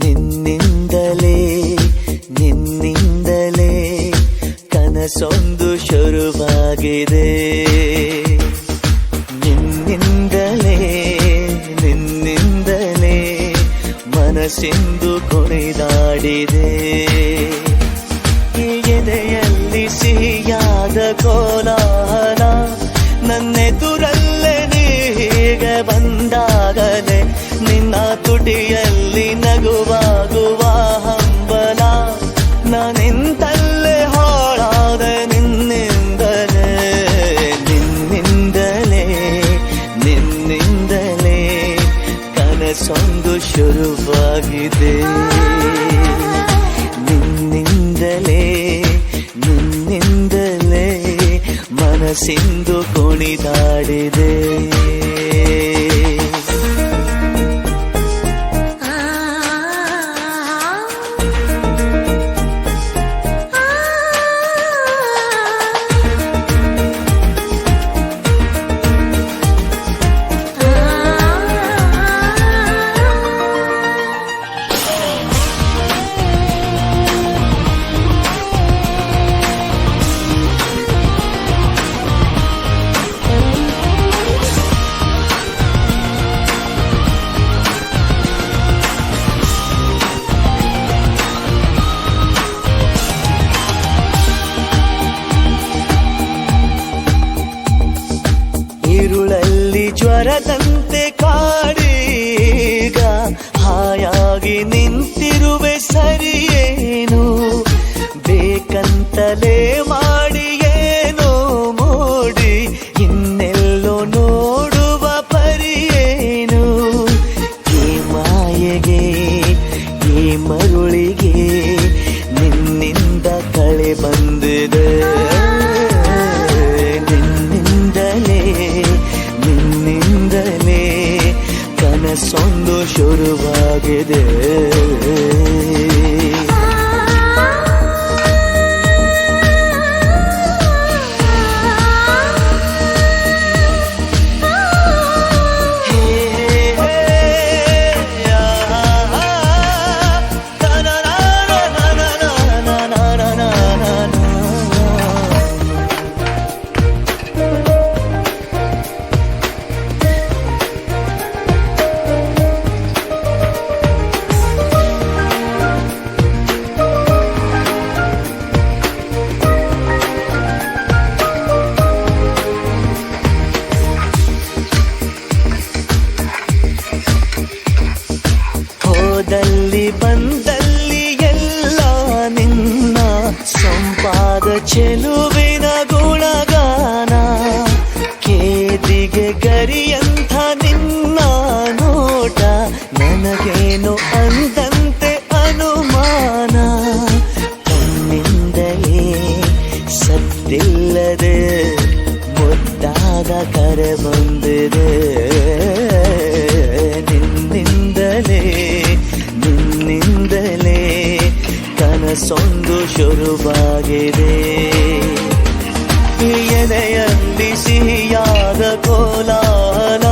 ನಿನ್ನಿಂದಲೇ ನಿನ್ನಿಂದಲೇ ಕನಸೊಂದು ಶುರುವಾಗಿದೆ. ನಿನ್ನಿಂದಲೇ ನಿನ್ನಿಂದಲೇ ಮನಸ್ಸಿಂದು ಕುಣಿದಾಡಿದೆ. ಎದೆಯಲ್ಲಿ ಸಿಹಿಯಾದ ಕೋಲಾಹಲ ನನ್ನೆದುರಲ್ಲೇ ನೀಗೆ ಬಂದಾಗಲೇ ನಿನ್ನ ತುಟಿಯಲ್ಲಿ ನಗುವಾಗುವ ಹಂಬಲ ನಾನಿಂತಲ್ಲೇ ಹಾಳಾದ ನಿನ್ನಿಂದಲೇ ನಿನ್ನಿಂದಲೇ ನಿನ್ನಿಂದಲೇ ಕನಸೊಂದು ಶುರುವಾಗಿದೆ. ನಿನ್ನಿಂದಲೇ ನಿನ್ನಿಂದಲೇ ಮನಸ್ಸಿಂದು ಕುಣಿದಾಡಿದೆ. ഇരുളಲ್ಲಿ ಜ್ವರದಂತೆ ಕಾಡೀಗ ಹಾಯಾಗಿ ನಿಂತಿರುವೆ ಸರಿಯೇನು ಬೇಕಂತಲೇ ಮಾಡಿ ಏನೋ ಮೋಡಿ ಇನ್ನೆಲ್ಲೋ ನೋಡುವ ಪರಿಯೇನು. ಈ ಮಾಯೆಗೆ ಈ ಮರುಳಿಗೆ ನಿನ್ನಿಂದ ಕಳೆ ಬಂದಿದೆ. ನಿನ್ನಿಂದಲೇ ಕನಸೊಂದು ಶುರುವಾಗಿದೆ. ಹೋದಲ್ಲಿ ಬಂದಲ್ಲಿ ಎಲ್ಲ ನಿನ್ನ ಸಂಪಾದ ಚೆಲುವಿನ ಗುಣಗಾನ ಕೇದಿಗೆ ಗರಿಯಂಥ ನಿನ್ನ ನೋಟ ನನಗೇನು ಅಂದಂತೆ ಅನುಮಾನ. ಕಣ್ಣಿಂದಲೇ ಸದ್ದಿಲ್ಲದೆ ಮುದ್ದಾದ ಕರೆ ಬಂದಿದೆ. ನಿನ್ನಿಂದಲೇ ನಿನ್ನಿಂದಲೇ ಕನಸೊಂದು ಶುರುವಾಗಿದೆ. ಎದೆಯಲ್ಲಿ ಸಿಹಿಯಾದ ಕೋಲಾಹಲ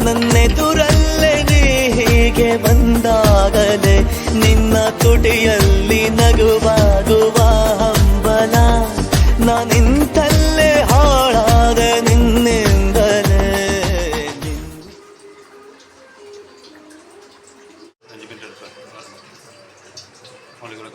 ನನ್ನೆದುರಲ್ಲೇ ನೀಗೆ ಬಂದಾಗಲೇ ನಿನ್ನ ತುಟಿಯಲ್ಲಿ ನಗುವಾಗುವ ಹಂಬಲ ನಾನಿಂತಲ್ಲೇ ಹಾಳಾದ ನಿನ್ನಿಂದಲೇ. Mari kita